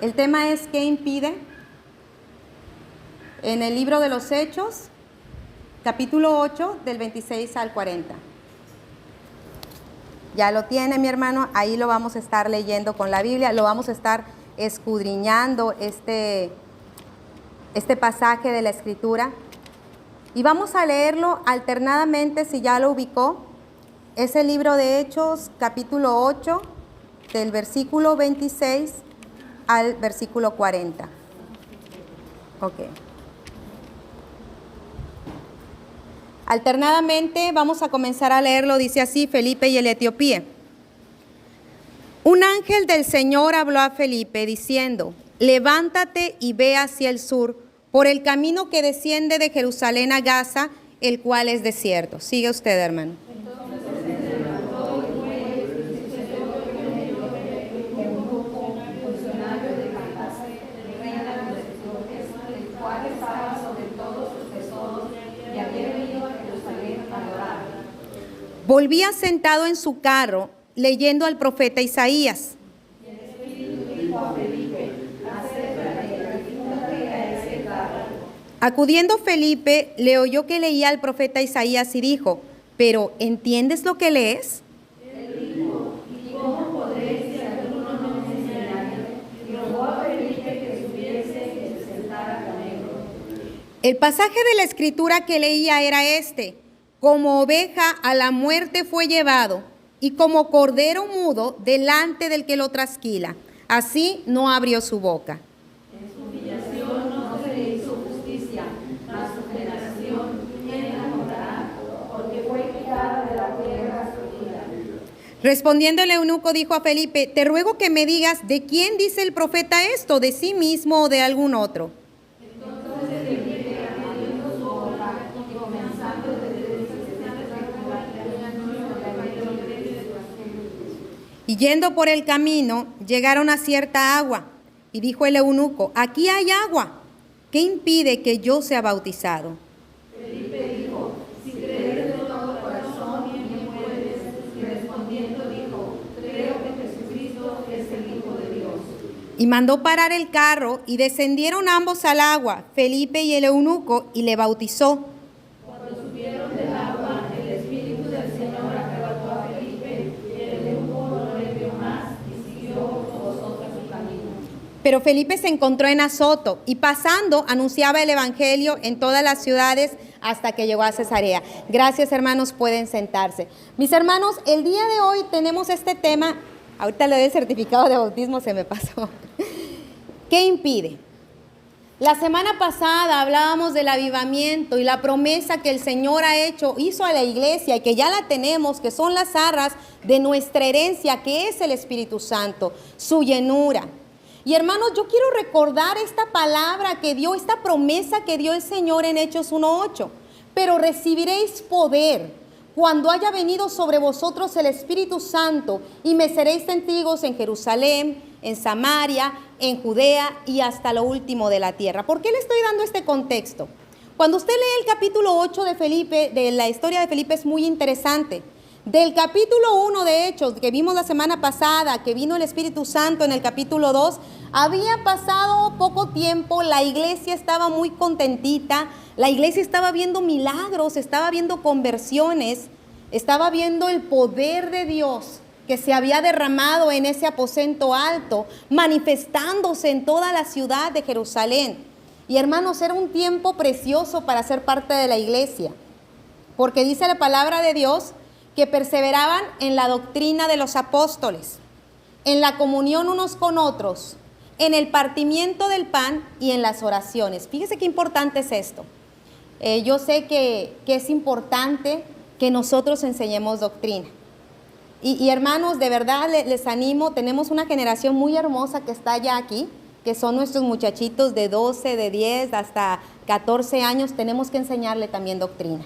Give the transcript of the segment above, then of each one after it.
El tema es ¿qué impide? En el libro de los Hechos, capítulo 8, del 26 al 40. Ya lo tiene mi hermano, ahí lo vamos a estar leyendo con la Biblia, lo vamos a estar escudriñando este pasaje de la Escritura. Y vamos a leerlo alternadamente, si ya lo ubicó. Es el libro de Hechos, capítulo 8, del versículo 26 al versículo 40. Ok. Alternadamente vamos a comenzar a leerlo, dice así, Felipe y el etíope. Un ángel del Señor habló a Felipe diciendo, levántate y ve hacia el sur, por el camino que desciende de Jerusalén a Gaza, el cual es desierto. Sigue usted, hermano. Volvía sentado en su carro, leyendo al profeta Isaías. Acudiendo Felipe, le oyó que leía al profeta Isaías y dijo, ¿pero entiendes lo que lees? Él dijo, ¿y cómo podré si alguno no me enseñare? Y rogó a Felipe que subiese y se sentara con él. El pasaje de la Escritura que leía era este. Como oveja a la muerte fue llevado, y como cordero mudo delante del que lo trasquila. Así no abrió su boca. En su humillación no se le hizo justicia, mas su generación, ¿quién la contará? Porque fue quitada de la tierra su vida. Respondiendo el eunuco dijo a Felipe, te ruego que me digas, ¿de quién dice el profeta esto? ¿De sí mismo o de algún otro? Y yendo por el camino, llegaron a cierta agua, y dijo el eunuco, aquí hay agua, ¿qué impide que yo sea bautizado? Felipe dijo, si crees de todo corazón, bien puedes. Y respondiendo dijo, creo que Jesucristo es el Hijo de Dios. Y mandó parar el carro, y descendieron ambos al agua, Felipe y el eunuco, y le bautizó. Cuando subieron del agua, el Espíritu del Señor arrebató a Felipe, y el eunuco no le vio más, y siguió gozoso su camino. Pero Felipe se encontró en Azoto, y pasando anunciaba el evangelio en todas las ciudades hasta que llegó a Cesarea. Gracias, hermanos, pueden sentarse. Mis hermanos, el día de hoy tenemos este tema, ahorita le doy el certificado de bautismo, se me pasó. ¿Qué impide? La semana pasada hablábamos del avivamiento y la promesa que el Señor hizo a la iglesia y que ya la tenemos, que son las arras de nuestra herencia, que es el Espíritu Santo, su llenura. Y hermanos, yo quiero recordar esta palabra que dio, esta promesa que dio el Señor en Hechos 1:8. Pero recibiréis poder cuando haya venido sobre vosotros el Espíritu Santo y me seréis testigos en Jerusalén, en Samaria, en Judea y hasta lo último de la tierra. ¿Por qué le estoy dando este contexto? Cuando usted lee el capítulo 8 de Felipe, de la historia de Felipe, es muy interesante. Del capítulo 1 de Hechos, que vimos la semana pasada, que vino el Espíritu Santo en el capítulo 2, había pasado poco tiempo, la iglesia estaba muy contentita, la iglesia estaba viendo milagros, estaba viendo conversiones, estaba viendo el poder de Dios que se había derramado en ese aposento alto, manifestándose en toda la ciudad de Jerusalén. Y hermanos, era un tiempo precioso para ser parte de la iglesia, porque dice la palabra de Dios que perseveraban en la doctrina de los apóstoles, en la comunión unos con otros, en el partimiento del pan y en las oraciones. Fíjese qué importante es esto. Yo sé que es importante que nosotros enseñemos doctrina. Y hermanos, de verdad les animo, tenemos una generación muy hermosa que está ya aquí, que son nuestros muchachitos de 12, de 10 hasta 14 años, tenemos que enseñarle también doctrina.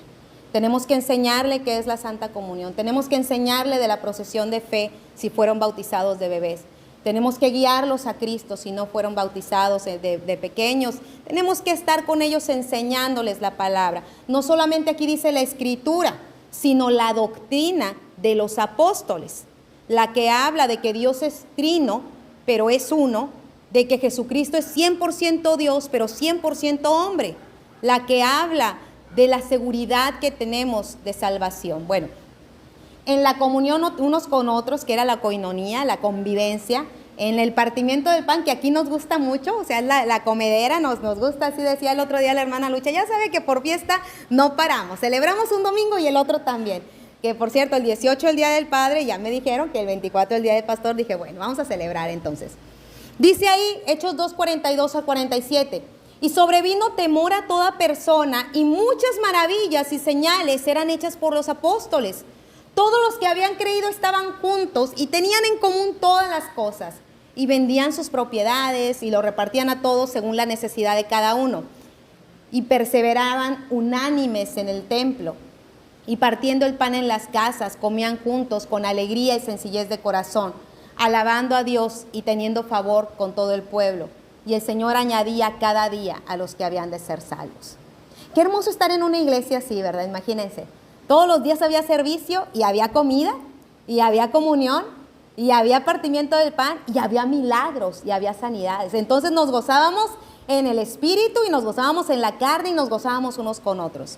Tenemos que enseñarle qué es la Santa Comunión, tenemos que enseñarle de la procesión de fe si fueron bautizados de bebés. Tenemos que guiarlos a Cristo si no fueron bautizados de pequeños. Tenemos que estar con ellos enseñándoles la palabra. No solamente aquí dice la Escritura, sino la doctrina de los apóstoles, la que habla de que Dios es trino, pero es uno, de que Jesucristo es 100% Dios, pero 100% hombre, la que habla de la seguridad que tenemos de salvación. Bueno, en la comunión unos con otros, que era la coinonía, la convivencia, en el partimiento del pan, que aquí nos gusta mucho, o sea, la comedera nos gusta, así decía el otro día la hermana Lucha, ya sabe que por fiesta no paramos, celebramos un domingo y el otro también, que por cierto, el 18 el Día del Padre, ya me dijeron que el 24 el Día del Pastor, dije, bueno, vamos a celebrar entonces. Dice ahí, Hechos 2:42 al 47, y sobrevino temor a toda persona, y muchas maravillas y señales eran hechas por los apóstoles. Todos los que habían creído estaban juntos y tenían en común todas las cosas, y vendían sus propiedades y lo repartían a todos según la necesidad de cada uno. Y perseveraban unánimes en el templo, y partiendo el pan en las casas, comían juntos con alegría y sencillez de corazón, alabando a Dios y teniendo favor con todo el pueblo. Y el Señor añadía cada día a los que habían de ser salvos. Qué hermoso estar en una iglesia así, ¿verdad? Imagínense. Todos los días había servicio y había comida y había comunión y había partimiento del pan y había milagros y había sanidades. Entonces nos gozábamos en el espíritu y nos gozábamos en la carne y nos gozábamos unos con otros.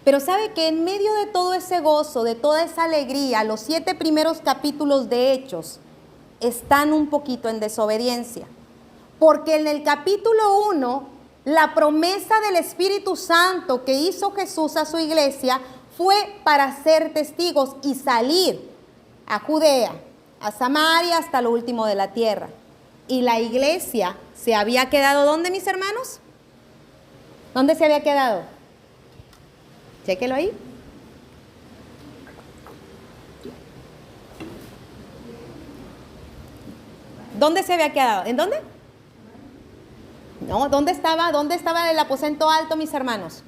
Pero sabe que en medio de todo ese gozo, de toda esa alegría, los 7 primeros capítulos de Hechos están un poquito en desobediencia. Porque en el capítulo 1, la promesa del Espíritu Santo que hizo Jesús a su iglesia fue para ser testigos y salir a Judea, a Samaria, hasta lo último de la tierra. Y la iglesia se había quedado, ¿dónde, mis hermanos? ¿Dónde se había quedado? Chéquelo ahí. ¿Dónde se había quedado? ¿En dónde? No, ¿dónde estaba el aposento alto, mis hermanos?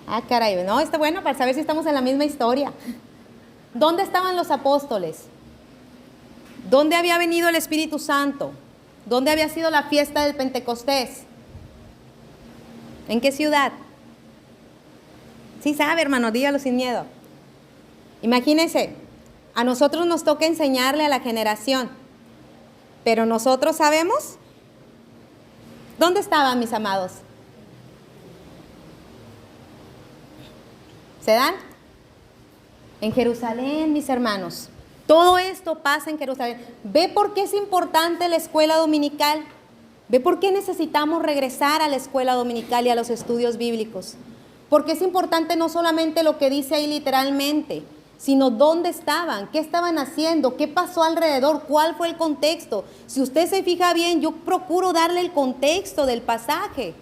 Ah, caray, no, está bueno para saber si estamos en la misma historia. ¿Dónde estaban los apóstoles? ¿Dónde había venido el Espíritu Santo? ¿Dónde había sido la fiesta del Pentecostés? ¿En qué ciudad? Sí sabe, hermano, dígalo sin miedo. Imagínense, a nosotros nos toca enseñarle a la generación, pero nosotros sabemos. ¿Dónde estaban, mis amados? ¿Se dan? En Jerusalén, mis hermanos. Todo esto pasa en Jerusalén. ¿Ve por qué es importante la escuela dominical? ¿Ve por qué necesitamos regresar a la escuela dominical y a los estudios bíblicos? Porque es importante no solamente lo que dice ahí literalmente, sino dónde estaban, qué estaban haciendo, qué pasó alrededor, cuál fue el contexto. Si usted se fija bien, yo procuro darle el contexto del pasaje.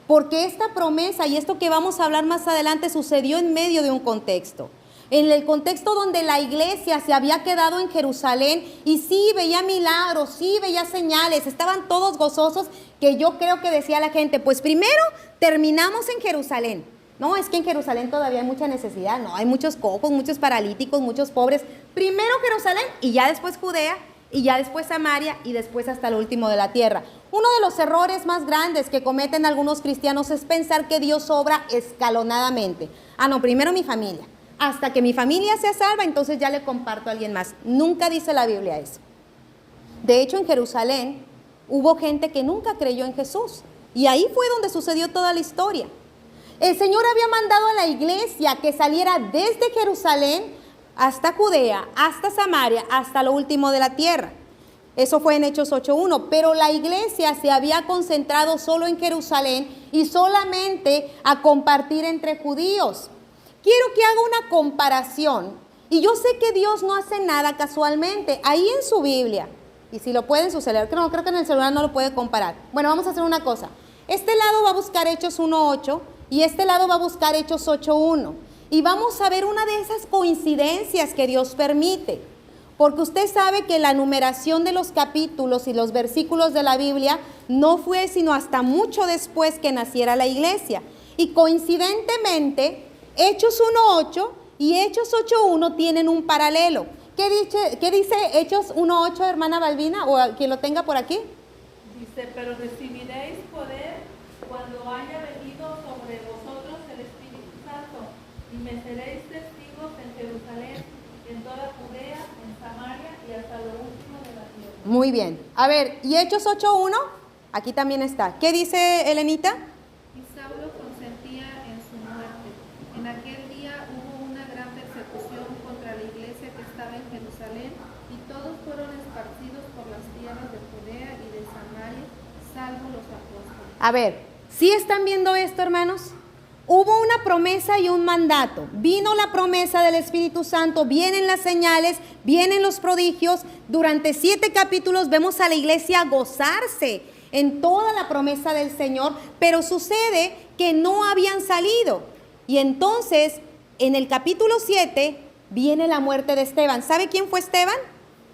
Porque esta promesa y esto que vamos a hablar más adelante sucedió en medio de un contexto. En el contexto donde la iglesia se había quedado en Jerusalén y sí veía milagros, sí veía señales, estaban todos gozosos, que yo creo que decía la gente, pues primero terminamos en Jerusalén. No, es que en Jerusalén todavía hay mucha necesidad, no, hay muchos cojos, muchos paralíticos, muchos pobres. Primero Jerusalén y ya después Judea y ya después Samaria y después hasta lo último de la tierra. Uno de los errores más grandes que cometen algunos cristianos es pensar que Dios obra escalonadamente. Ah, no, primero mi familia. Hasta que mi familia sea salva, entonces ya le comparto a alguien más. Nunca dice la Biblia eso. De hecho, en Jerusalén hubo gente que nunca creyó en Jesús. Y ahí fue donde sucedió toda la historia. El Señor había mandado a la iglesia que saliera desde Jerusalén hasta Judea, hasta Samaria, hasta lo último de la tierra. Eso fue en Hechos 8:1, pero la iglesia se había concentrado solo en Jerusalén y solamente a compartir entre judíos. Quiero que haga una comparación, y yo sé que Dios no hace nada casualmente. Ahí en su Biblia, y si lo puede en su celular, creo que en el celular no lo puede comparar. Bueno, vamos a hacer una cosa. Este lado va a buscar Hechos 1:8 y este lado va a buscar Hechos 8:1. Y vamos a ver una de esas coincidencias que Dios permite. Porque usted sabe que la numeración de los capítulos y los versículos de la Biblia no fue sino hasta mucho después que naciera la iglesia. Y coincidentemente, Hechos 1:8 y Hechos 8:1 tienen un paralelo. ¿Qué dice Hechos 1:8, hermana Balbina, o quien lo tenga por aquí? Dice, pero recibiréis poder cuando haya venido sobre vosotros el Espíritu Santo, y me seréis testigos en Jerusalén, en Muy bien. A ver, ¿y Hechos 8:1? Aquí también está. ¿Qué dice Elenita? Y Saulo consentía en su muerte. En aquel día hubo una gran persecución contra la iglesia que estaba en Jerusalén, y todos fueron esparcidos por las tierras de Judea y de Samaria, salvo los apóstoles. A ver, ¿sí están viendo esto, hermanos? Hubo una promesa y un mandato. Vino la promesa del Espíritu Santo, vienen las señales, vienen los prodigios. Durante 7 capítulos vemos a la iglesia gozarse en toda la promesa del Señor, pero sucede que no habían salido. Y entonces, en el capítulo 7, viene la muerte de Esteban. ¿Sabe quién fue Esteban?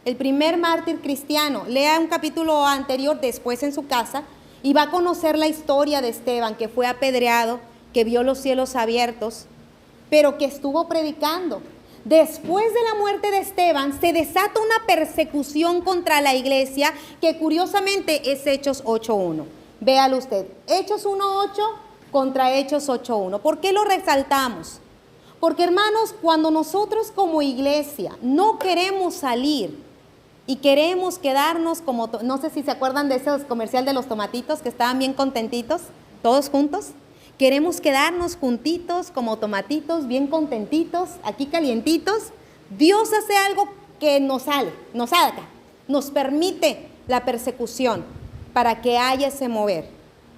El primer mártir cristiano. Lea un capítulo anterior después en su casa y va a conocer la historia de Esteban, que fue apedreado, que vio los cielos abiertos, pero que estuvo predicando. Después de la muerte de Esteban, se desata una persecución contra la iglesia, que curiosamente es Hechos 8:1. Véalo usted, Hechos 1:8 contra Hechos 8:1. ¿Por qué lo resaltamos? Porque, hermanos, cuando nosotros como iglesia no queremos salir y queremos quedarnos como, no sé si se acuerdan de ese comercial de los tomatitos que estaban bien contentitos, todos juntos. Queremos quedarnos juntitos como tomatitos, bien contentitos, aquí calientitos. Dios hace algo que nos saca, nos permite la persecución para que haya ese mover,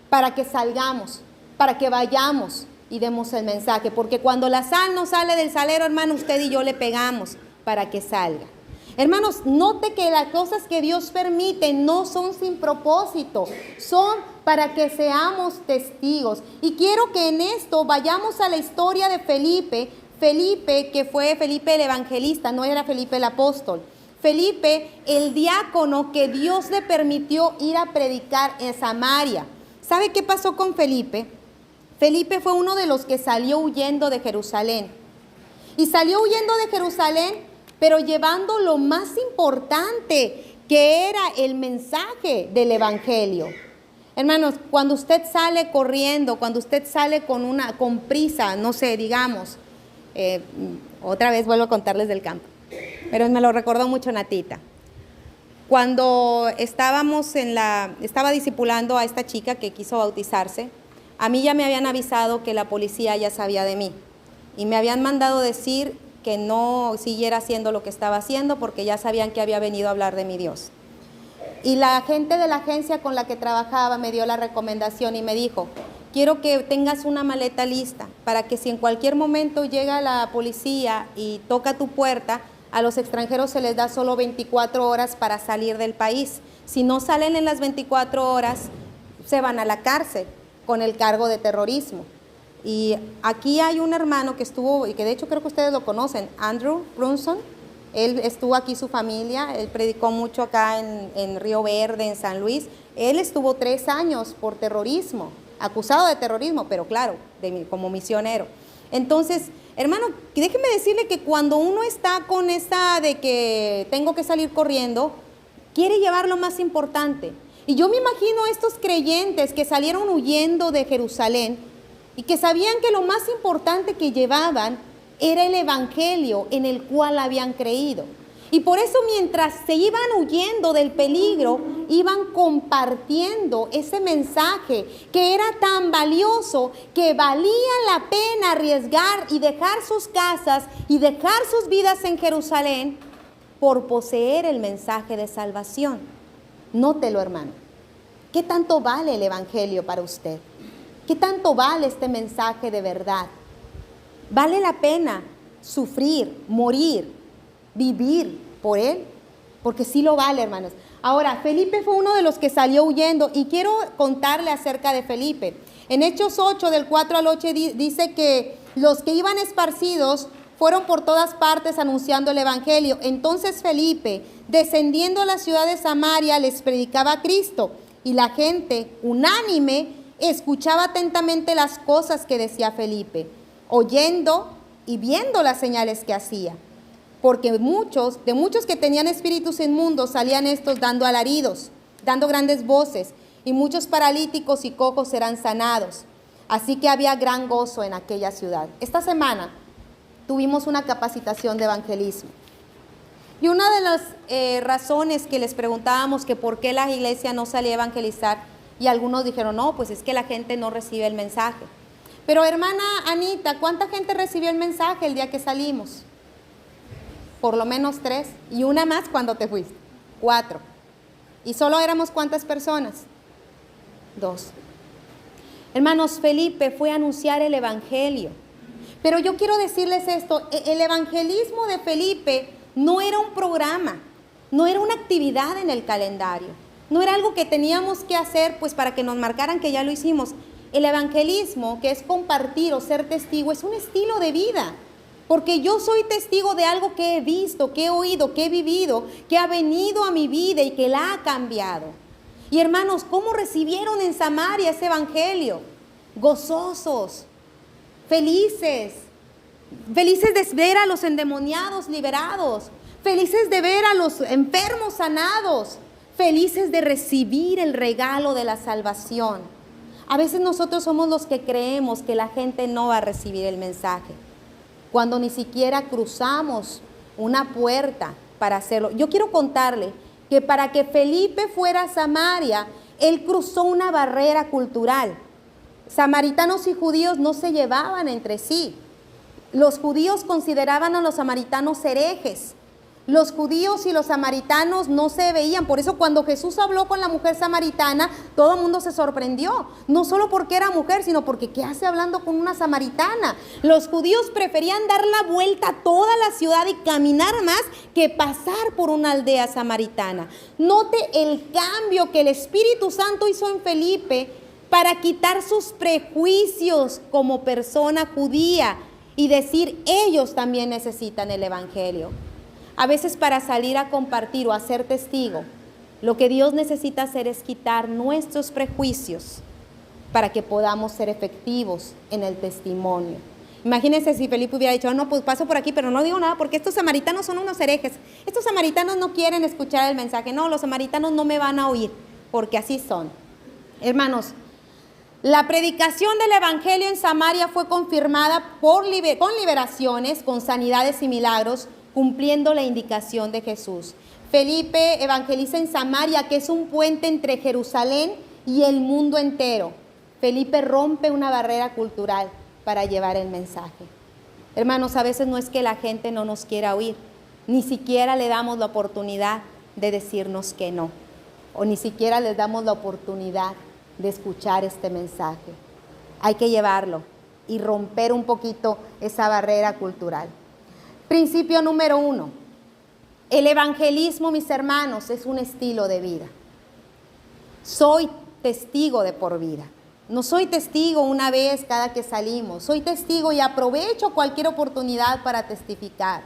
para que salgamos, para que vayamos y demos el mensaje. Porque cuando la sal no sale del salero, hermano, usted y yo le pegamos para que salga. Hermanos, note que las cosas que Dios permite no son sin propósito, son para que seamos testigos. Y quiero que en esto vayamos a la historia de Felipe, que fue Felipe el evangelista, no era Felipe el apóstol. Felipe, el diácono que Dios le permitió ir a predicar en Samaria. ¿Sabe qué pasó con Felipe? Felipe fue uno de los que salió huyendo de Jerusalén. Y salió huyendo de Jerusalén, pero llevando lo más importante, que era el mensaje del evangelio. Hermanos, cuando usted sale corriendo, cuando usted sale con prisa, no sé, digamos, otra vez vuelvo a contarles del campo, pero me lo recordó mucho Natita. Cuando estaba discipulando a esta chica que quiso bautizarse, a mí ya me habían avisado que la policía ya sabía de mí y me habían mandado decir que no siguiera haciendo lo que estaba haciendo porque ya sabían que había venido a hablar de mi Dios. Y la gente de la agencia con la que trabajaba me dio la recomendación y me dijo, quiero que tengas una maleta lista para que si en cualquier momento llega la policía y toca tu puerta, a los extranjeros se les da solo 24 horas para salir del país. Si no salen en las 24 horas, se van a la cárcel con el cargo de terrorismo. Y aquí hay un hermano que estuvo, y que de hecho creo que ustedes lo conocen, Andrew Brunson. Él estuvo aquí, su familia, él predicó mucho acá en Río Verde, en San Luis. Él estuvo 3 años por terrorismo, acusado de terrorismo, pero claro, como misionero. Entonces, hermano, déjeme decirle que cuando uno está con esa de que tengo que salir corriendo, quiere llevar lo más importante. Y yo me imagino a estos creyentes que salieron huyendo de Jerusalén y que sabían que lo más importante que llevaban era el evangelio en el cual habían creído. Y por eso mientras se iban huyendo del peligro, iban compartiendo ese mensaje que era tan valioso que valía la pena arriesgar y dejar sus casas y dejar sus vidas en Jerusalén por poseer el mensaje de salvación. Nótelo, hermano. ¿Qué tanto vale el evangelio para usted? ¿Qué tanto vale este mensaje de verdad? ¿Vale la pena sufrir, morir, vivir por él? Porque sí lo vale, hermanos. Ahora, Felipe fue uno de los que salió huyendo y quiero contarle acerca de Felipe. En Hechos 8, del 4 al 8, dice que los que iban esparcidos fueron por todas partes anunciando el evangelio. Entonces Felipe, descendiendo a la ciudad de Samaria, les predicaba a Cristo y la gente, unánime, escuchaba atentamente las cosas que decía Felipe, oyendo y viendo las señales que hacía. Porque de muchos que tenían espíritus inmundos salían estos dando alaridos, dando grandes voces, y muchos paralíticos y cojos serán sanados. Así que había gran gozo en aquella ciudad. Esta semana tuvimos una capacitación de evangelismo. Y una de las razones que les preguntábamos que por qué la iglesia no salía a evangelizar, y algunos dijeron, no, pues es que la gente no recibe el mensaje. Pero hermana Anita, ¿cuánta gente recibió el mensaje el día que salimos? Por lo menos 3, y una más cuando te fuiste, 4. ¿Y solo éramos cuántas personas? 2. Hermanos, Felipe fue a anunciar el evangelio. Pero yo quiero decirles esto, el evangelismo de Felipe no era un programa, no era una actividad en el calendario, no era algo que teníamos que hacer pues para que nos marcaran que ya lo hicimos. El evangelismo, que es compartir o ser testigo, es un estilo de vida, porque yo soy testigo de algo que he visto, que he oído, que he vivido, que ha venido a mi vida y que la ha cambiado. Y hermanos, ¿cómo recibieron en Samaria ese evangelio? Gozosos, felices de ver a los endemoniados liberados, felices de ver a los enfermos sanados, felices de recibir el regalo de la salvación. A veces nosotros somos los que creemos que la gente no va a recibir el mensaje, cuando ni siquiera cruzamos una puerta para hacerlo. Yo quiero contarle que para que Felipe fuera a Samaria, él cruzó una barrera cultural. Samaritanos y judíos no se llevaban entre sí. Los judíos consideraban a los samaritanos herejes. Los judíos y los samaritanos no se veían. Por eso cuando Jesús habló con la mujer samaritana, todo el mundo se sorprendió. No solo porque era mujer, sino porque ¿qué hace hablando con una samaritana? Los judíos preferían dar la vuelta a toda la ciudad y caminar más que pasar por una aldea samaritana. Note el cambio que el Espíritu Santo hizo en Felipe para quitar sus prejuicios como persona judía y decir, ellos también necesitan el evangelio. A veces para salir a compartir o a ser testigo, lo que Dios necesita hacer es quitar nuestros prejuicios para que podamos ser efectivos en el testimonio. Imagínense si Felipe hubiera dicho, no, pues paso por aquí, pero no digo nada porque estos samaritanos son unos herejes. Estos samaritanos no quieren escuchar el mensaje. No, los samaritanos no me van a oír porque así son. Hermanos, la predicación del evangelio en Samaria fue confirmada con liberaciones, con sanidades y milagros, cumpliendo la indicación de Jesús. Felipe evangeliza en Samaria, que es un puente entre Jerusalén y el mundo entero. Felipe rompe una barrera cultural para llevar el mensaje. Hermanos, a veces no es que la gente no nos quiera oír, ni siquiera le damos la oportunidad de decirnos que no, o ni siquiera les damos la oportunidad de escuchar este mensaje. Hay que llevarlo y romper un poquito esa barrera cultural. Principio número 1, el evangelismo, mis hermanos, es un estilo de vida. Soy testigo de por vida. No soy testigo una vez cada que salimos. Soy testigo y aprovecho cualquier oportunidad para testificar.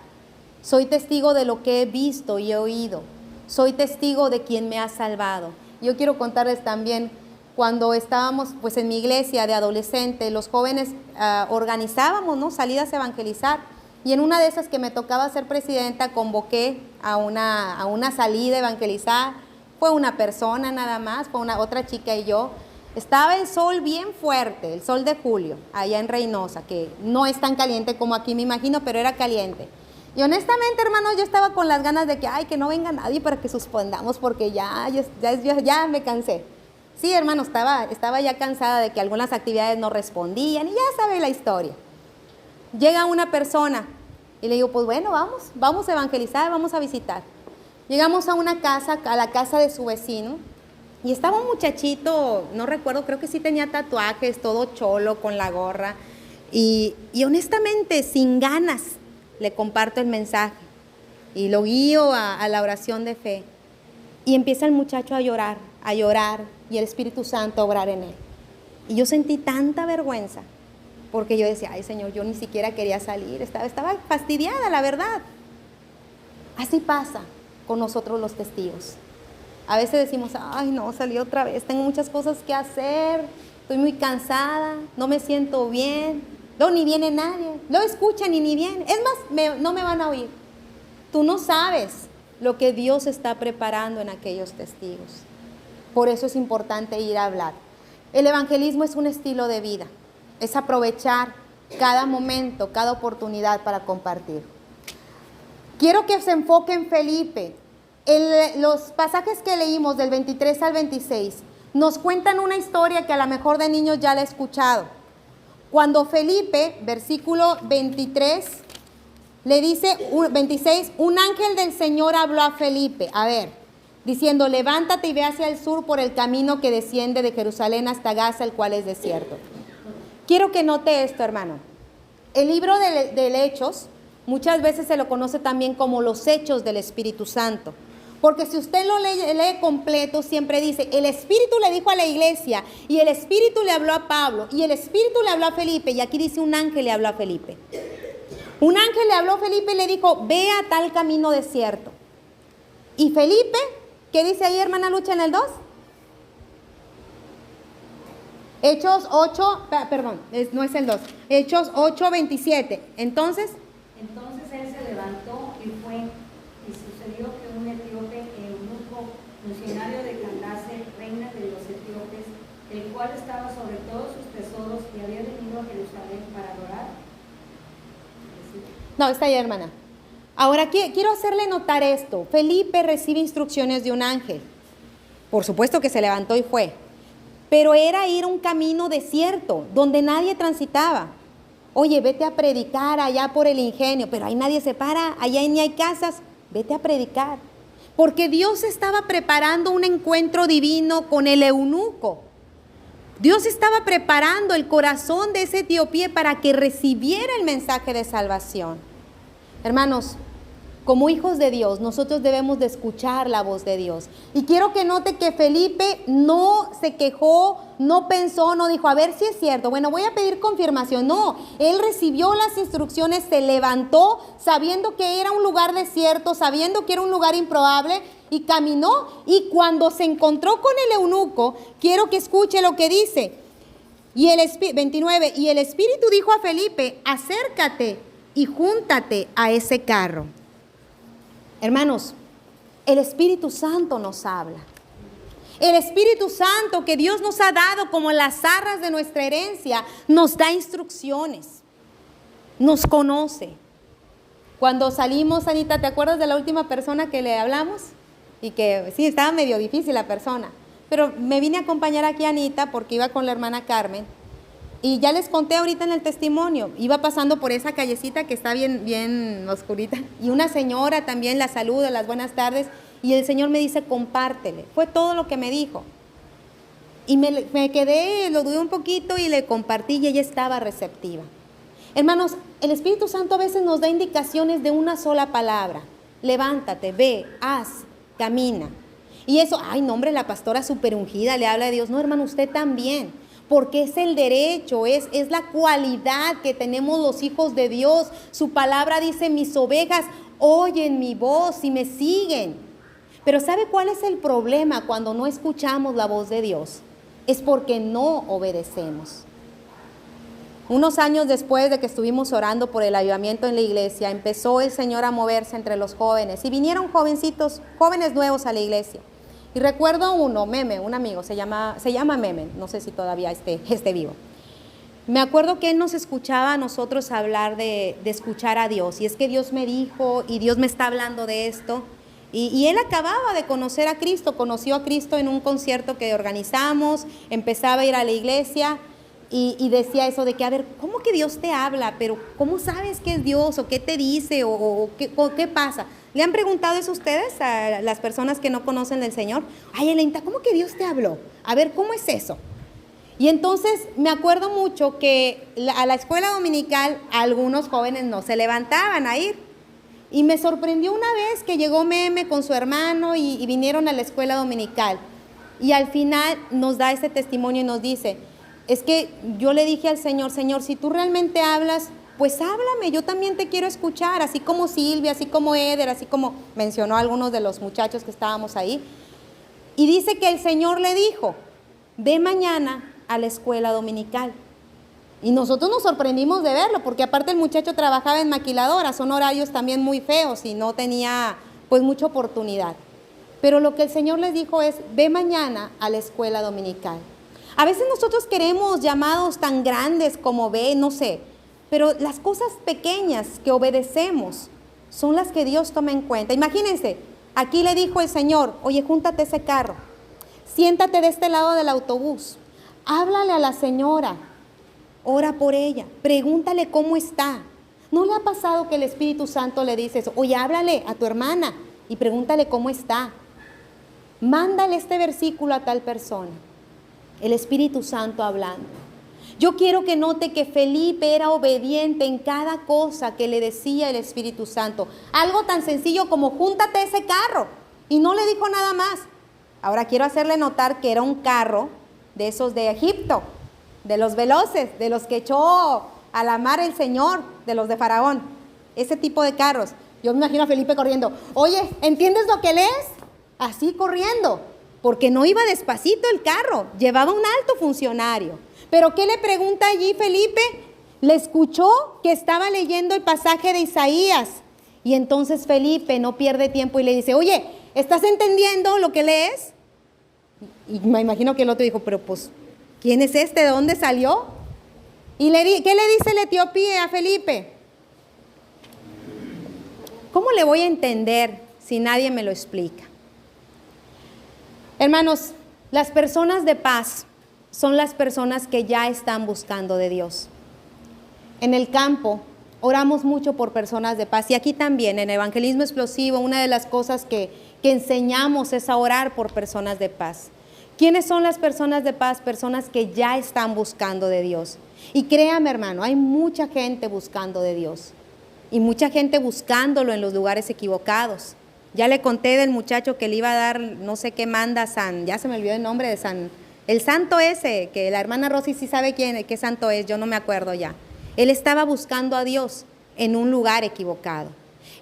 Soy testigo de lo que he visto y he oído. Soy testigo de quien me ha salvado. Yo quiero contarles también, cuando estábamos pues en mi iglesia de adolescente, los jóvenes organizábamos, ¿no?, salidas a evangelizar. Y en una de esas que me tocaba ser presidenta, convoqué a una salida a evangelizar. Fue una persona nada más, fue otra chica y yo. Estaba el sol bien fuerte, el sol de julio, allá en Reynosa, que no es tan caliente como aquí me imagino, pero era caliente. Y honestamente, hermanos, yo estaba con las ganas de que no venga nadie para que suspendamos, porque ya me cansé. Sí, hermano, estaba ya cansada de que algunas actividades no respondían y ya sabe la historia. Llega una persona y le digo, pues bueno, vamos a evangelizar, vamos a visitar. Llegamos a una casa, a la casa de su vecino, y estaba un muchachito, no recuerdo, creo que sí tenía tatuajes, todo cholo, con la gorra, y honestamente, sin ganas, le comparto el mensaje, y lo guío a la oración de fe, y empieza el muchacho a llorar, y el Espíritu Santo a obrar en él. Y yo sentí tanta vergüenza, porque yo decía, ay Señor, yo ni siquiera quería salir, estaba fastidiada, la verdad. Así pasa con nosotros los testigos. A veces decimos, ay no, salí otra vez, tengo muchas cosas que hacer, estoy muy cansada, no me siento bien, luego ni viene nadie, no escuchan y ni viene. Es más, no me van a oír. Tú no sabes lo que Dios está preparando en aquellos testigos. Por eso es importante ir a hablar. El evangelismo es un estilo de vida. Es aprovechar cada momento, cada oportunidad para compartir. Quiero que se enfoque en Felipe. Los pasajes que leímos del 23 al 26 nos cuentan una historia que a lo mejor de niños ya la he escuchado. Cuando Felipe, versículo 23, le dice, 26, un ángel del Señor habló a Felipe, diciendo, levántate y ve hacia el sur por el camino que desciende de Jerusalén hasta Gaza, el cual es desierto. Quiero que note esto, hermano. El libro de Hechos, muchas veces se lo conoce también como los Hechos del Espíritu Santo. Porque si usted lo lee completo, siempre dice, el Espíritu le dijo a la iglesia, y el Espíritu le habló a Pablo, y el Espíritu le habló a Felipe, y aquí dice un ángel le habló a Felipe. Un ángel le habló a Felipe y le dijo, ve a tal camino desierto. Y Felipe, ¿qué dice ahí, hermana Lucha, en el 2? Hechos 8, perdón, no es el 2. Hechos 8, 27. Entonces él se levantó y fue, y sucedió que un etíope, eunuco, funcionario de Candace, reina de los etíopes, el cual estaba sobre todos sus tesoros y había venido a Jerusalén para adorar. No, está ahí, hermana. Ahora quiero hacerle notar esto. Felipe recibe instrucciones de un ángel. Por supuesto que se levantó y fue. Pero era ir un camino desierto, donde nadie transitaba. Oye, vete a predicar allá por el ingenio, pero ahí nadie se para, allá ni hay casas. Vete a predicar. Porque Dios estaba preparando un encuentro divino con el eunuco. Dios estaba preparando el corazón de ese etíope para que recibiera el mensaje de salvación. Hermanos, como hijos de Dios, nosotros debemos de escuchar la voz de Dios. Y quiero que note que Felipe no se quejó, no pensó, no dijo, a ver si es cierto, bueno, voy a pedir confirmación. No, él recibió las instrucciones, se levantó sabiendo que era un lugar desierto, sabiendo que era un lugar improbable, y caminó. Y cuando se encontró con el eunuco, quiero que escuche lo que dice. 29, y el Espíritu dijo a Felipe, acércate y júntate a ese carro. Hermanos, el Espíritu Santo nos habla. El Espíritu Santo que Dios nos ha dado como las arras de nuestra herencia, nos da instrucciones, nos conoce. Cuando salimos, Anita, ¿te acuerdas de la última persona que le hablamos? Y que sí, estaba medio difícil la persona, pero me vine a acompañar aquí a Anita porque iba con la hermana Carmen. Y ya les conté ahorita en el testimonio, iba pasando por esa callecita que está bien oscurita, y una señora también la saluda, las buenas tardes, y el Señor me dice, compártele. Fue todo lo que me dijo. Y me quedé, lo dudé un poquito y le compartí, y ella estaba receptiva. Hermanos, el Espíritu Santo a veces nos da indicaciones de una sola palabra. Levántate, ve, haz, camina. Y eso, ay, no, hombre, la pastora súper ungida le habla de Dios. No, hermano, usted también. Porque es el derecho, es la cualidad que tenemos los hijos de Dios. Su palabra dice, mis ovejas oyen mi voz y me siguen. Pero ¿sabe cuál es el problema cuando no escuchamos la voz de Dios? Es porque no obedecemos. Unos años después de que estuvimos orando por el avivamiento en la iglesia, empezó el Señor a moverse entre los jóvenes. Y vinieron jóvenes nuevos a la iglesia. Y recuerdo uno, Meme, un amigo, se llama Meme, no sé si todavía esté vivo. Me acuerdo que él nos escuchaba a nosotros hablar de escuchar a Dios. Y es que Dios me dijo, y Dios me está hablando de esto. Y él acababa de conocer a Cristo, conoció a Cristo en un concierto que organizamos, empezaba a ir a la iglesia y decía eso de que, a ver, ¿cómo que Dios te habla? Pero ¿cómo sabes que es Dios? ¿O qué te dice? ¿O qué pasa? ¿Le han preguntado eso ustedes a las personas que no conocen del Señor? Ay, Elenta, ¿cómo que Dios te habló? A ver, ¿cómo es eso? Y entonces me acuerdo mucho que a la escuela dominical algunos jóvenes no se levantaban a ir. Y me sorprendió una vez que llegó Meme con su hermano y vinieron a la escuela dominical. Y al final nos da ese testimonio y nos dice, es que yo le dije al Señor, Señor, si tú realmente hablas, pues háblame, yo también te quiero escuchar, así como Silvia, así como Eder, así como mencionó a algunos de los muchachos que estábamos ahí. Y dice que el Señor le dijo, ve mañana a la escuela dominical. Y nosotros nos sorprendimos de verlo, porque aparte el muchacho trabajaba en maquiladora, son horarios también muy feos y no tenía pues mucha oportunidad. Pero lo que el Señor les dijo es, ve mañana a la escuela dominical. A veces nosotros queremos llamados tan grandes como ve, no sé, pero las cosas pequeñas que obedecemos son las que Dios toma en cuenta. Imagínense, aquí le dijo el Señor, oye, júntate ese carro, siéntate de este lado del autobús, háblale a la señora, ora por ella, pregúntale cómo está. ¿No le ha pasado que el Espíritu Santo le dice eso? Oye, háblale a tu hermana y pregúntale cómo está. Mándale este versículo a tal persona. El Espíritu Santo hablando. Yo quiero que note que Felipe era obediente en cada cosa que le decía el Espíritu Santo. Algo tan sencillo como júntate ese carro. Y no le dijo nada más. Ahora quiero hacerle notar que era un carro de esos de Egipto, de los veloces, de los que echó a la mar el Señor, de los de Faraón. Ese tipo de carros. Yo me imagino a Felipe corriendo. Oye, ¿entiendes lo que lees? Así corriendo. Porque no iba despacito el carro. Llevaba un alto funcionario. Pero ¿qué le pregunta allí Felipe? Le escuchó que estaba leyendo el pasaje de Isaías. Y entonces Felipe no pierde tiempo y le dice, oye, ¿estás entendiendo lo que lees? Y me imagino que el otro dijo, pero pues, ¿quién es este? ¿De dónde salió? ¿Y qué le dice el etíope a Felipe? ¿Cómo le voy a entender si nadie me lo explica? Hermanos, las personas de paz son las personas que ya están buscando de Dios. En el campo oramos mucho por personas de paz y aquí también en Evangelismo Explosivo una de las cosas que enseñamos es a orar por personas de paz. ¿Quiénes son las personas de paz? Personas que ya están buscando de Dios. Y créame, hermano, hay mucha gente buscando de Dios y mucha gente buscándolo en los lugares equivocados. Ya le conté del muchacho que le iba a dar no sé qué manda ya se me olvidó el nombre de el santo ese, que la hermana Rosy sí sabe qué santo es, yo no me acuerdo ya. Él estaba buscando a Dios en un lugar equivocado.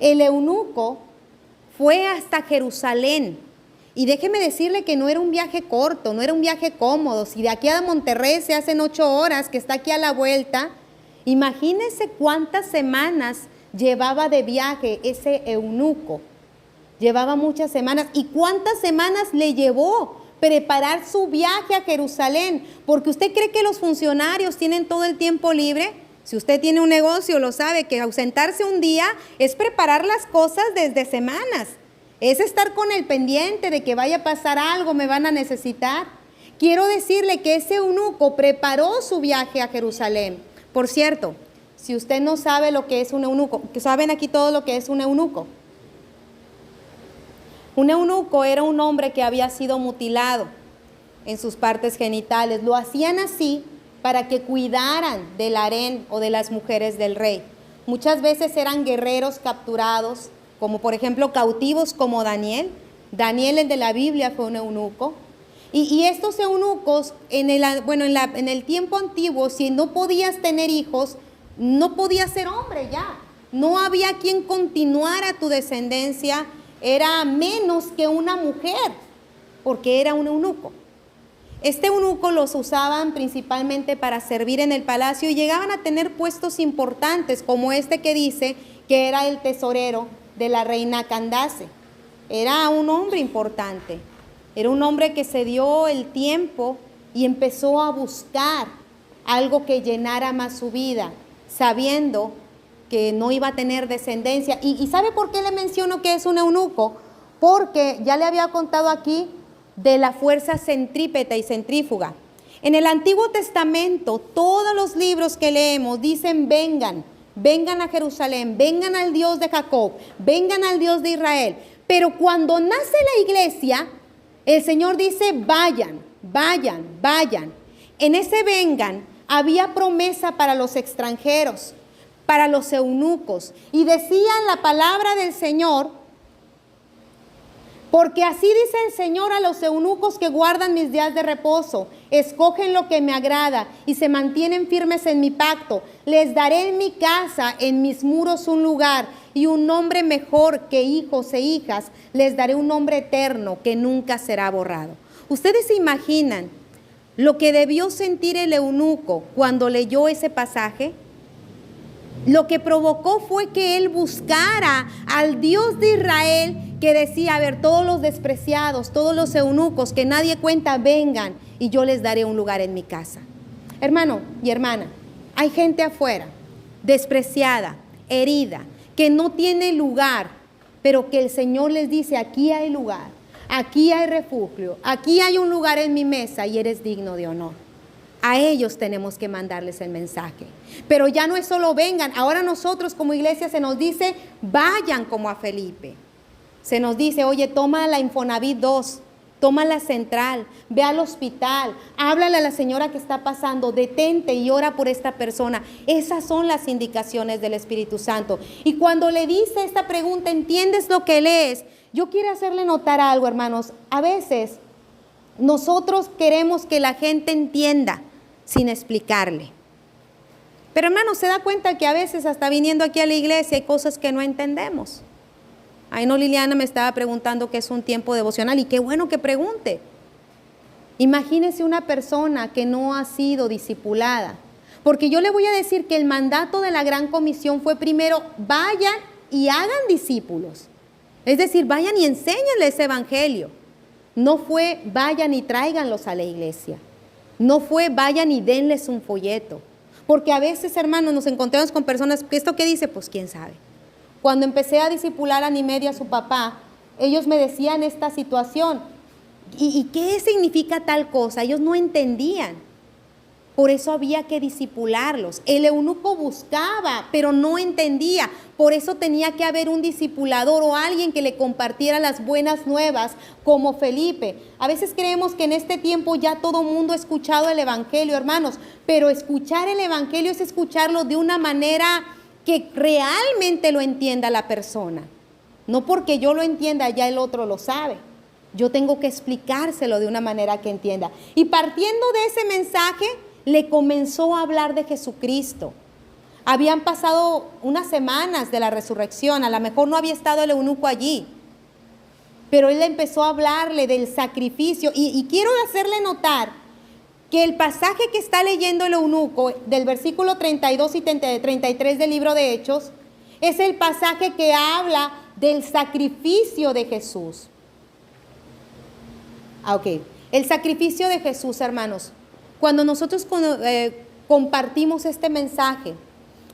El eunuco fue hasta Jerusalén. Y déjeme decirle que no era un viaje corto, no era un viaje cómodo. Si de aquí a Monterrey se hacen 8 horas, que está aquí a la vuelta, imagínense cuántas semanas llevaba de viaje ese eunuco. Llevaba muchas semanas. ¿Y cuántas semanas le llevó preparar su viaje a Jerusalén? Porque usted cree que los funcionarios tienen todo el tiempo libre. Si usted tiene un negocio, lo sabe, que ausentarse un día es preparar las cosas desde semanas. Es estar con el pendiente de que vaya a pasar algo, me van a necesitar. Quiero decirle que ese eunuco preparó su viaje a Jerusalén. Por cierto, si usted no sabe lo que es un eunuco, que saben aquí todo lo que es un eunuco. Un eunuco era un hombre que había sido mutilado en sus partes genitales. Lo hacían así para que cuidaran del harén o de las mujeres del rey. Muchas veces eran guerreros capturados, como por ejemplo cautivos como Daniel. Daniel, el de la Biblia, fue un eunuco. Y estos eunucos, en el tiempo antiguo, si no podías tener hijos, no podías ser hombre ya. No había quien continuara tu descendencia, era menos que una mujer, porque era un eunuco. Este eunuco los usaban principalmente para servir en el palacio y llegaban a tener puestos importantes, como este que dice que era el tesorero de la reina Candace. Era un hombre importante, era un hombre que se dio el tiempo y empezó a buscar algo que llenara más su vida, sabiendo que no iba a tener descendencia. ¿Y sabe por qué le menciono que es un eunuco? Porque ya le había contado aquí de la fuerza centrípeta y centrífuga. En el Antiguo Testamento, todos los libros que leemos dicen vengan a Jerusalén, vengan al Dios de Jacob, vengan al Dios de Israel. Pero cuando nace la iglesia, el Señor dice vayan. En ese vengan había promesa para los extranjeros, para los eunucos. Y decían la palabra del Señor, porque así dice el Señor a los eunucos que guardan mis días de reposo, escogen lo que me agrada y se mantienen firmes en mi pacto. Les daré en mi casa, en mis muros un lugar y un nombre mejor que hijos e hijas. Les daré un nombre eterno que nunca será borrado. ¿Ustedes se imaginan lo que debió sentir el eunuco cuando leyó ese pasaje? Lo que provocó fue que él buscara al Dios de Israel, que decía, a ver, todos los despreciados, todos los eunucos que nadie cuenta, vengan y yo les daré un lugar en mi casa. Hermano y hermana, hay gente afuera, despreciada, herida, que no tiene lugar, pero que el Señor les dice, aquí hay lugar, aquí hay refugio, aquí hay un lugar en mi mesa y eres digno de honor. A ellos tenemos que mandarles el mensaje. Pero ya no es solo vengan, ahora nosotros como iglesia se nos dice, vayan como a Felipe. Se nos dice, oye, toma la Infonavit 2, toma la central, ve al hospital, háblale a la señora que está pasando, detente y ora por esta persona. Esas son las indicaciones del Espíritu Santo. Y cuando le dice esta pregunta, ¿entiendes lo que lees? Yo quiero hacerle notar algo, hermanos. A veces nosotros queremos que la gente entienda sin explicarle. Pero hermanos, se da cuenta que a veces hasta viniendo aquí a la iglesia hay cosas que no entendemos. Ahí no, Liliana me estaba preguntando qué es un tiempo devocional y qué bueno que pregunte. Imagínese una persona que no ha sido discipulada. Porque yo le voy a decir que el mandato de la Gran Comisión fue primero, vayan y hagan discípulos. Es decir, vayan y enséñenles ese evangelio. No fue, vayan y tráiganlos a la iglesia. No fue, vayan y denles un folleto. Porque a veces, hermanos, nos encontramos con personas, ¿esto qué dice? Pues quién sabe. Cuando empecé a discipular a Nimed y a su papá, ellos me decían esta situación. ¿Y qué significa tal cosa? Ellos no entendían. Por eso había que discipularlos. El eunuco buscaba, pero no entendía. Por eso tenía que haber un discipulador o alguien que le compartiera las buenas nuevas, como Felipe. A veces creemos que en este tiempo ya todo mundo ha escuchado el evangelio, hermanos, pero escuchar el evangelio es escucharlo de una manera que realmente lo entienda la persona. No porque yo lo entienda, ya el otro lo sabe. Yo tengo que explicárselo de una manera que entienda. Y partiendo de ese mensaje, le comenzó a hablar de Jesucristo. Habían pasado unas semanas de la resurrección, a lo mejor no había estado el eunuco allí, pero él empezó a hablarle del sacrificio. Y quiero hacerle notar que el pasaje que está leyendo el eunuco, del versículo 32 y 33 del libro de Hechos, es el pasaje que habla del sacrificio de Jesús. El sacrificio de Jesús, hermanos. Cuando nosotros compartimos este mensaje,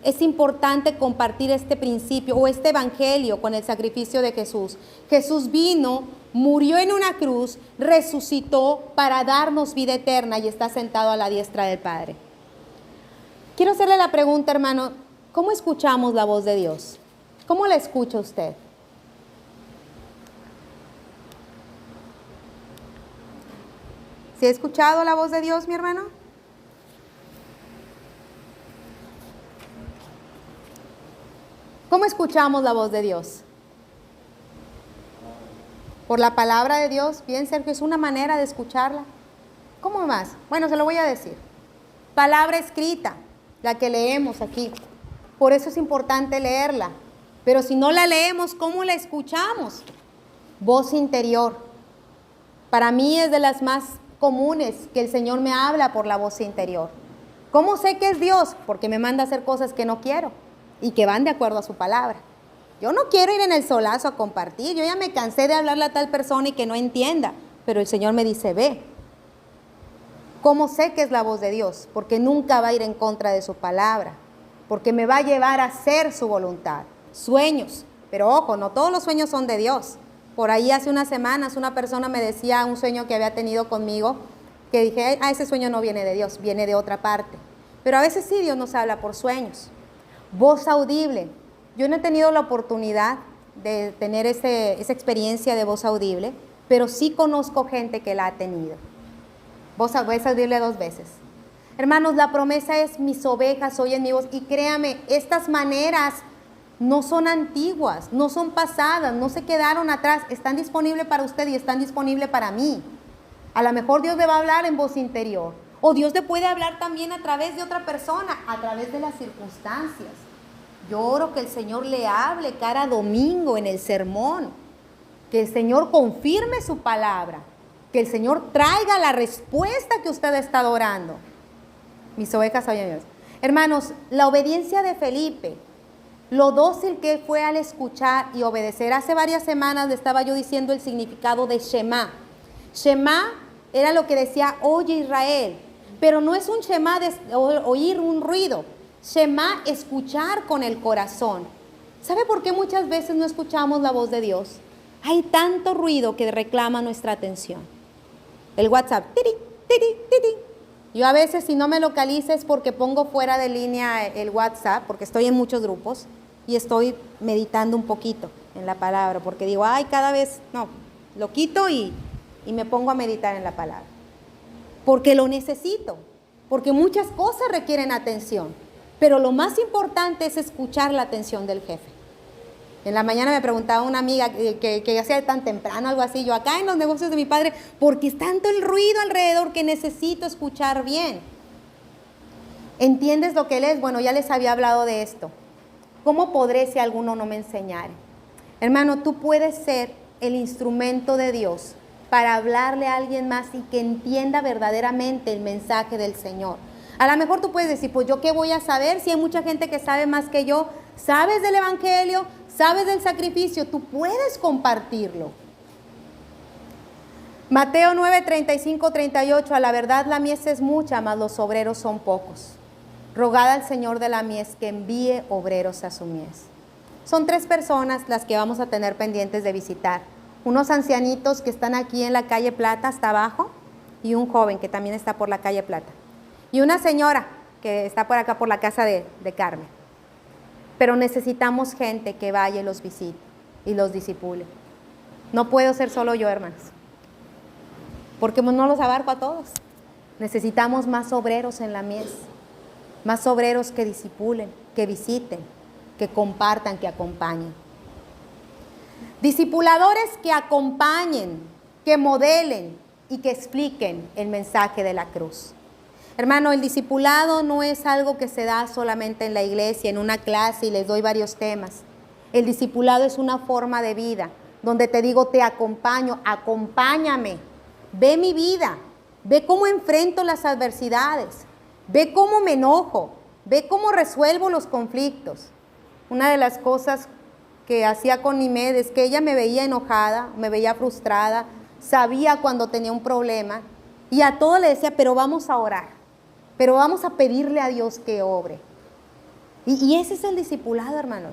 es importante compartir este principio o este evangelio con el sacrificio de Jesús. Jesús vino, murió en una cruz, resucitó para darnos vida eterna y está sentado a la diestra del Padre. Quiero hacerle la pregunta, hermano, ¿cómo escuchamos la voz de Dios? ¿Cómo la escucha usted? ¿Sí ha escuchado la voz de Dios, mi hermano? ¿Cómo escuchamos la voz de Dios? Por la palabra de Dios. Bien, Sergio, es una manera de escucharla. ¿Cómo más? Bueno, se lo voy a decir. Palabra escrita, la que leemos aquí. Por eso es importante leerla. Pero si no la leemos, ¿cómo la escuchamos? Voz interior. Para mí es de las más comunes que el Señor me habla por la voz interior. ¿Cómo sé que es Dios? Porque me manda a hacer cosas que no quiero y que van de acuerdo a su palabra. Yo no quiero ir en el solazo a compartir. Yo ya me cansé de hablarle a tal persona y que no entienda. Pero el Señor me dice, ve. ¿Cómo sé que es la voz de Dios? Porque nunca va a ir en contra de su palabra. Porque me va a llevar a hacer su voluntad. Sueños. Pero ojo, no todos los sueños son de Dios. Por ahí hace unas semanas una persona me decía un sueño que había tenido conmigo, que dije, ese sueño no viene de Dios, viene de otra parte. Pero a veces sí Dios nos habla por sueños. Voz audible. Yo no he tenido la oportunidad de tener esa experiencia de voz audible, pero sí conozco gente que la ha tenido. Voz audible 2 veces. Hermanos, la promesa es, mis ovejas oyen mi voz. Y créame, estas maneras no son antiguas, no son pasadas, no se quedaron atrás, están disponibles para usted y están disponibles para mí. A lo mejor Dios le va a hablar en voz interior, o Dios le puede hablar también a través de otra persona, a través de las circunstancias. Yo oro que el Señor le hable cada domingo en el sermón, que el Señor confirme su palabra, que el Señor traiga la respuesta que usted ha estado orando. Mis ovejas oyen mi voz. Hermanos, la obediencia de Felipe, lo dócil que fue al escuchar y obedecer. Hace varias semanas le estaba yo diciendo el significado de Shema. Shema era lo que decía, oye Israel, pero no es un Shema de oír un ruido. Shema, escuchar con el corazón. ¿Sabe por qué muchas veces no escuchamos la voz de Dios? Hay tanto ruido que reclama nuestra atención. El WhatsApp, tiri, tiri, tiri. Yo a veces, si no me localiza, es porque pongo fuera de línea el WhatsApp, porque estoy en muchos grupos y estoy meditando un poquito en la palabra, porque digo, ay, cada vez, no, lo quito y me pongo a meditar en la palabra. Porque lo necesito, porque muchas cosas requieren atención, pero lo más importante es escuchar la atención del jefe. En la mañana me preguntaba una amiga que hacía tan temprano, algo así, yo acá en los negocios de mi padre, porque es tanto el ruido alrededor que necesito escuchar bien. ¿Entiendes lo que él es? Bueno, ya les había hablado de esto. ¿Cómo podré si alguno no me enseñare? Hermano, tú puedes ser el instrumento de Dios para hablarle a alguien más y que entienda verdaderamente el mensaje del Señor. A lo mejor tú puedes decir, pues yo qué voy a saber si hay mucha gente que sabe más que yo. ¿Sabes del Evangelio? ¿Sabes del sacrificio? Tú puedes compartirlo. Mateo 9, 35, 38, a la verdad la mies es mucha, mas los obreros son pocos. Rogad al Señor de la mies que envíe obreros a su mies. Son 3 personas las que vamos a tener pendientes de visitar. Unos ancianitos que están aquí en la calle Plata hasta abajo y un joven que también está por la calle Plata. Y una señora que está por acá por la casa de Carmen. Pero necesitamos gente que vaya y los visite y los disipule. No puedo ser solo yo, hermanos, porque no los abarco a todos. Necesitamos más obreros en la mies, más obreros que disipulen, que visiten, que compartan, que acompañen. Discipuladores que acompañen, que modelen y que expliquen el mensaje de la cruz. Hermano, el discipulado no es algo que se da solamente en la iglesia, en una clase y les doy varios temas. El discipulado es una forma de vida donde te digo, te acompaño, acompáñame, ve mi vida, ve cómo enfrento las adversidades, ve cómo me enojo, ve cómo resuelvo los conflictos. Una de las cosas que hacía con Nimed es que ella me veía enojada, me veía frustrada, sabía cuando tenía un problema y a todo le decía, pero vamos a orar. Pero vamos a pedirle a Dios que obre. Y ese es el discipulado, hermano.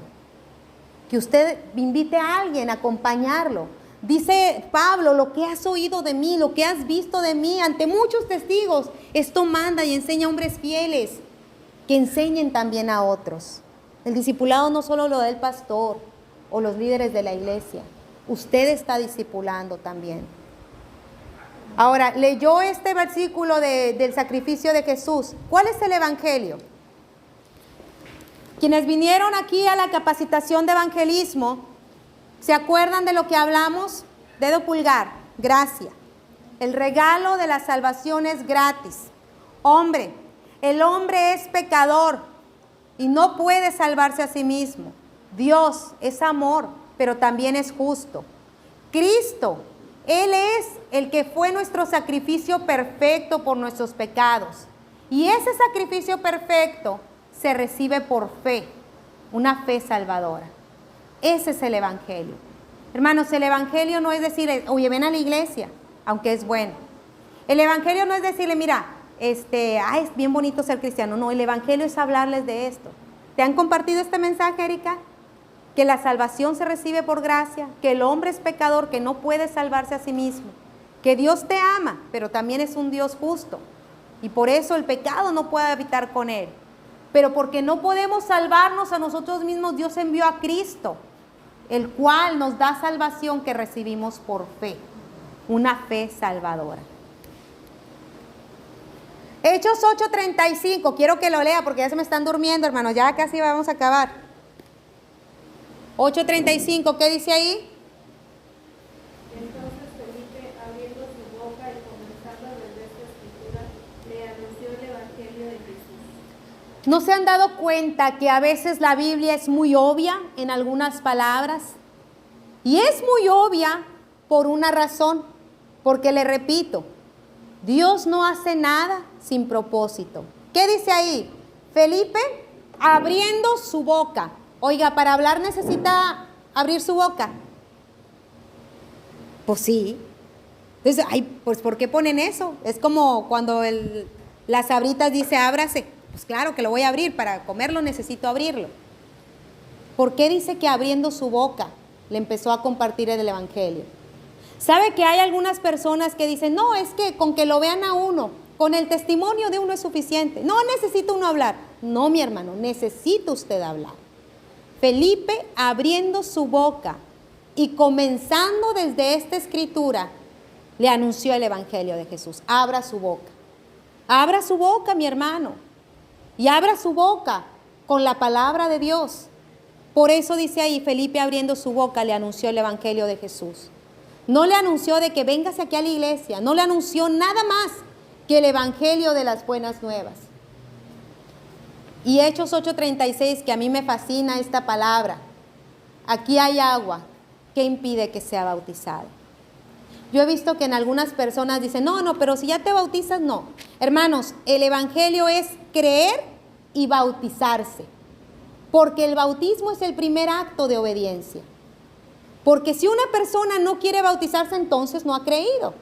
Que usted invite a alguien a acompañarlo. Dice Pablo, lo que has oído de mí, lo que has visto de mí, ante muchos testigos, esto manda y enseña a hombres fieles que enseñen también a otros. El discipulado no solo lo da el pastor o los líderes de la iglesia. Usted está discipulando también. Ahora, leyó este versículo del sacrificio de Jesús. ¿Cuál es el evangelio? Quienes vinieron aquí a la capacitación de evangelismo, ¿se acuerdan de lo que hablamos? Dedo pulgar, gracia. El regalo de la salvación es gratis. Hombre, el hombre es pecador y no puede salvarse a sí mismo. Dios es amor, pero también es justo. Cristo, Él es el que fue nuestro sacrificio perfecto por nuestros pecados. Y ese sacrificio perfecto se recibe por fe, una fe salvadora. Ese es el evangelio. Hermanos, el evangelio no es decirle, oye, ven a la iglesia, aunque es bueno. El evangelio no es decirle, mira, es bien bonito ser cristiano. No, el evangelio es hablarles de esto. ¿Te han compartido este mensaje, Erika? Que la salvación se recibe por gracia, que el hombre es pecador, que no puede salvarse a sí mismo, que Dios te ama, pero también es un Dios justo, y por eso el pecado no puede habitar con Él. Pero porque no podemos salvarnos a nosotros mismos, Dios envió a Cristo, el cual nos da salvación que recibimos por fe, una fe salvadora. Hechos 8:35, quiero que lo lea porque ya se me están durmiendo, hermanos, ya casi vamos a acabar. 8:35, ¿qué dice ahí? Entonces Felipe, abriendo su boca y comenzando a leer esta escritura, le anunció el evangelio de Jesús. ¿No se han dado cuenta que a veces la Biblia es muy obvia en algunas palabras? Y es muy obvia por una razón, porque le repito, Dios no hace nada sin propósito. ¿Qué dice ahí? Felipe abriendo su boca. Oiga, para hablar necesita abrir su boca. Pues sí. Entonces, pues ¿por qué ponen eso? Es como cuando las Sabritas dice ábrase. Pues claro que lo voy a abrir, para comerlo necesito abrirlo. ¿Por qué dice que abriendo su boca le empezó a compartir el evangelio? ¿Sabe que hay algunas personas que dicen, no, es que con que lo vean a uno, con el testimonio de uno es suficiente? No necesita uno hablar. No, mi hermano, necesita usted hablar. Felipe, abriendo su boca y comenzando desde esta escritura, le anunció el evangelio de Jesús. Abra su boca. Abra su boca, mi hermano. Y abra su boca con la palabra de Dios. Por eso dice ahí, Felipe abriendo su boca le anunció el evangelio de Jesús. No le anunció de que véngase aquí a la iglesia. No le anunció nada más que el evangelio de las buenas nuevas. Y Hechos 8:36, que a mí me fascina esta palabra. Aquí hay agua. ¿Qué impide que sea bautizado? Yo he visto que en algunas personas dicen, no, pero si ya te bautizas, no. Hermanos, el evangelio es creer y bautizarse. Porque el bautismo es el primer acto de obediencia. Porque si una persona no quiere bautizarse, entonces no ha creído.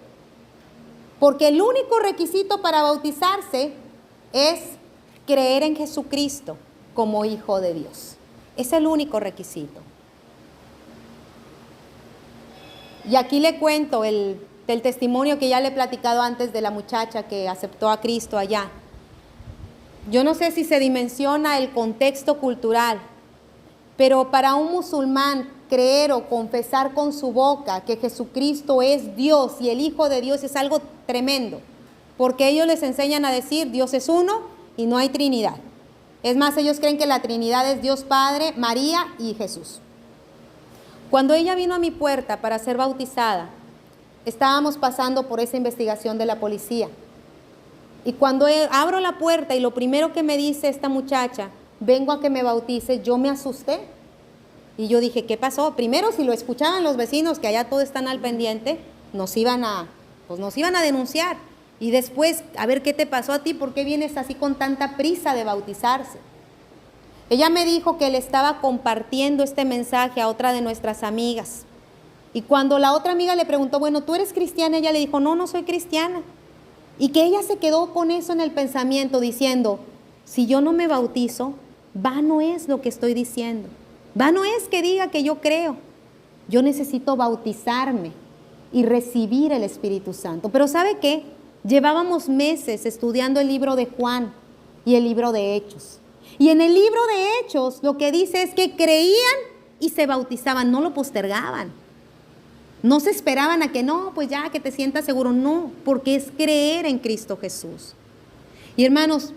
Porque el único requisito para bautizarse es creer en Jesucristo como Hijo de Dios. Es el único requisito. Y aquí le cuento del testimonio que ya le he platicado antes de la muchacha que aceptó a Cristo allá. Yo no sé si se dimensiona el contexto cultural, pero para un musulmán creer o confesar con su boca que Jesucristo es Dios y el Hijo de Dios es algo tremendo, porque ellos les enseñan a decir Dios es uno y no hay Trinidad. Es más, ellos creen que la Trinidad es Dios Padre, María y Jesús. Cuando ella vino a mi puerta para ser bautizada, estábamos pasando por esa investigación de la policía. Y cuando abro la puerta y lo primero que me dice esta muchacha, vengo a que me bautice, yo me asusté. Y yo dije, ¿qué pasó? Primero, si lo escuchaban los vecinos, que allá todos están al pendiente, nos iban a denunciar. Y después, a ver, ¿qué te pasó a ti? ¿Por qué vienes así con tanta prisa de bautizarse? Ella me dijo que le estaba compartiendo este mensaje a otra de nuestras amigas. Y cuando la otra amiga le preguntó, bueno, ¿tú eres cristiana? Ella le dijo, no soy cristiana. Y que ella se quedó con eso en el pensamiento diciendo, si yo no me bautizo, vano es lo que estoy diciendo. Vano es que diga que yo creo. Yo necesito bautizarme y recibir el Espíritu Santo. Pero ¿sabe qué? Llevábamos meses estudiando el libro de Juan y el libro de Hechos. Y en el libro de Hechos lo que dice es que creían y se bautizaban, no lo postergaban. No se esperaban a que no, pues ya que te sientas seguro. No, porque es creer en Cristo Jesús. Y hermanos,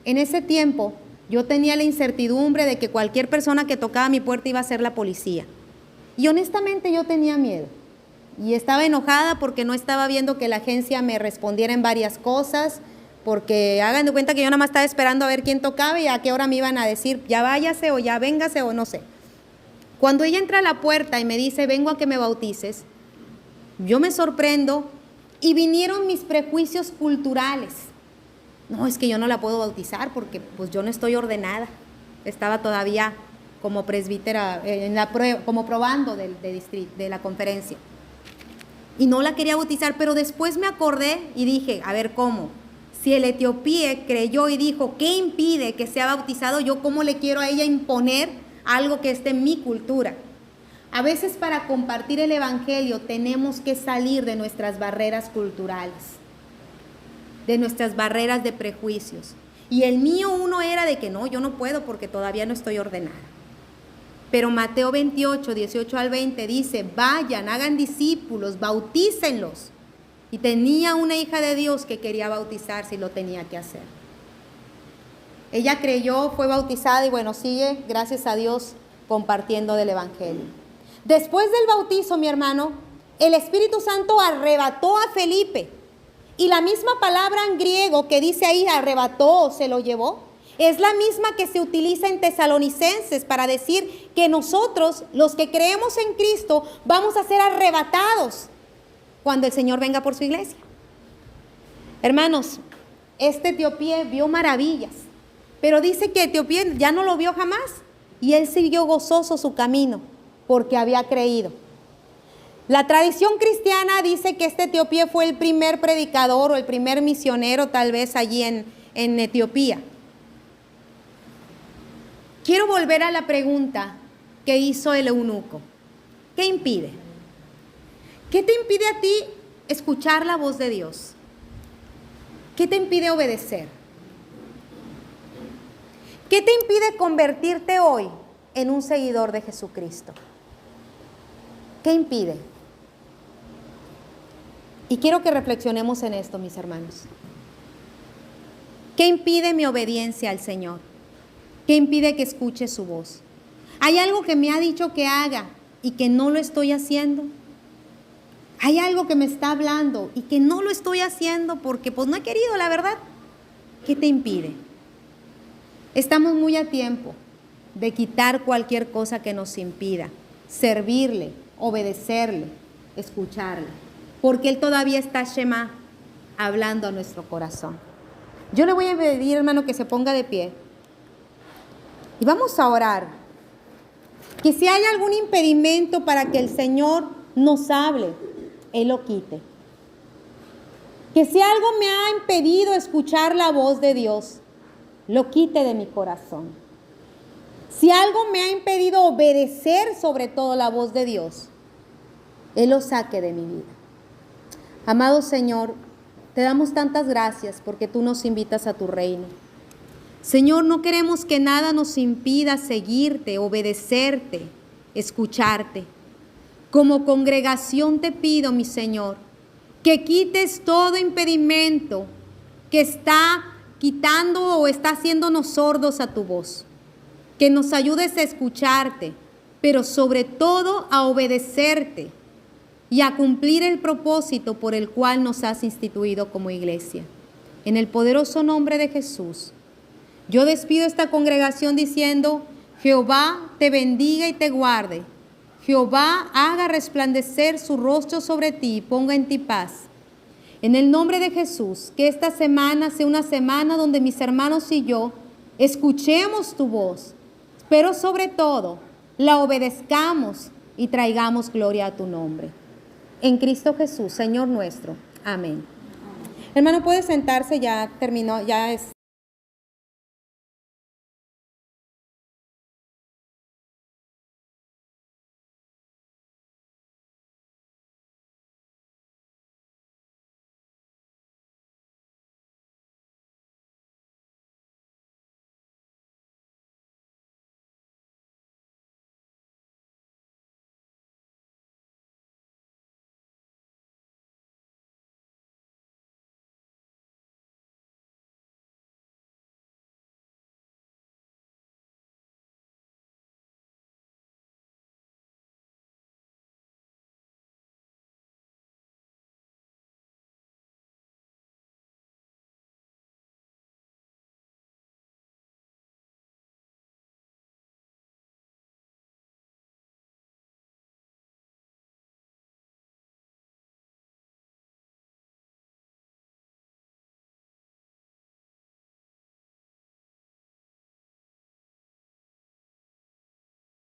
en ese tiempo yo tenía la incertidumbre de que cualquier persona que tocaba mi puerta iba a ser la policía. Y honestamente yo tenía miedo. Y estaba enojada porque no estaba viendo que la agencia me respondiera en varias cosas, porque hagan de cuenta que yo nada más estaba esperando a ver quién tocaba y a qué hora me iban a decir, ya váyase o ya véngase o no sé. Cuando ella entra a la puerta y me dice, vengo a que me bautices, yo me sorprendo y vinieron mis prejuicios culturales. No, es que yo no la puedo bautizar porque pues yo no estoy ordenada. Estaba todavía como presbítera, como probando de la conferencia. Y no la quería bautizar, pero después me acordé y dije, a ver, ¿cómo? Si el etíope creyó y dijo, ¿qué impide que sea bautizado? Yo, ¿cómo le quiero a ella imponer algo que esté en mi cultura? A veces para compartir el evangelio tenemos que salir de nuestras barreras culturales, de nuestras barreras de prejuicios. Y el mío uno era de que no, yo no puedo porque todavía no estoy ordenada. Pero Mateo 28, 18 al 20 dice, vayan, hagan discípulos, bautícenlos. Y tenía una hija de Dios que quería bautizarse y lo tenía que hacer. Ella creyó, fue bautizada y bueno, sigue, gracias a Dios, compartiendo del evangelio. Después del bautizo, mi hermano, el Espíritu Santo arrebató a Felipe. Y la misma palabra en griego que dice ahí, arrebató o se lo llevó, es la misma que se utiliza en Tesalonicenses para decir que nosotros, los que creemos en Cristo, vamos a ser arrebatados cuando el Señor venga por su iglesia. Hermanos, este etíope vio maravillas, pero dice que Etiopía ya no lo vio jamás y él siguió gozoso su camino porque había creído. La tradición cristiana dice que este etíope fue el primer predicador o el primer misionero tal vez allí en Etiopía. Quiero volver a la pregunta, que hizo el eunuco. ¿Qué impide? ¿Qué te impide a ti escuchar la voz de Dios? ¿Qué te impide obedecer? ¿Qué te impide convertirte hoy en un seguidor de Jesucristo? ¿Qué impide? Y quiero que reflexionemos en esto, mis hermanos. ¿Qué impide mi obediencia al Señor? ¿Qué impide que escuche su voz? ¿Hay algo que me ha dicho que haga y que no lo estoy haciendo? ¿Hay algo que me está hablando y que no lo estoy haciendo porque pues no he querido, la verdad? ¿Qué te impide? Estamos muy a tiempo de quitar cualquier cosa que nos impida servirle, obedecerle, escucharle, porque Él todavía está Shema hablando a nuestro corazón. Yo le voy a pedir, hermano, que se ponga de pie y vamos a orar. Que si hay algún impedimento para que el Señor nos hable, Él lo quite. Que si algo me ha impedido escuchar la voz de Dios, lo quite de mi corazón. Si algo me ha impedido obedecer sobre todo la voz de Dios, Él lo saque de mi vida. Amado Señor, te damos tantas gracias porque tú nos invitas a tu reino. Señor, no queremos que nada nos impida seguirte, obedecerte, escucharte. Como congregación te pido, mi Señor, que quites todo impedimento que está quitando o está haciéndonos sordos a tu voz. Que nos ayudes a escucharte, pero sobre todo a obedecerte y a cumplir el propósito por el cual nos has instituido como iglesia. En el poderoso nombre de Jesús, yo despido esta congregación diciendo: Jehová te bendiga y te guarde. Jehová haga resplandecer su rostro sobre ti y ponga en ti paz. En el nombre de Jesús, que esta semana sea una semana donde mis hermanos y yo escuchemos tu voz, pero sobre todo la obedezcamos y traigamos gloria a tu nombre. En Cristo Jesús, Señor nuestro. Amén. Hermano, puede sentarse, ya terminó, ya es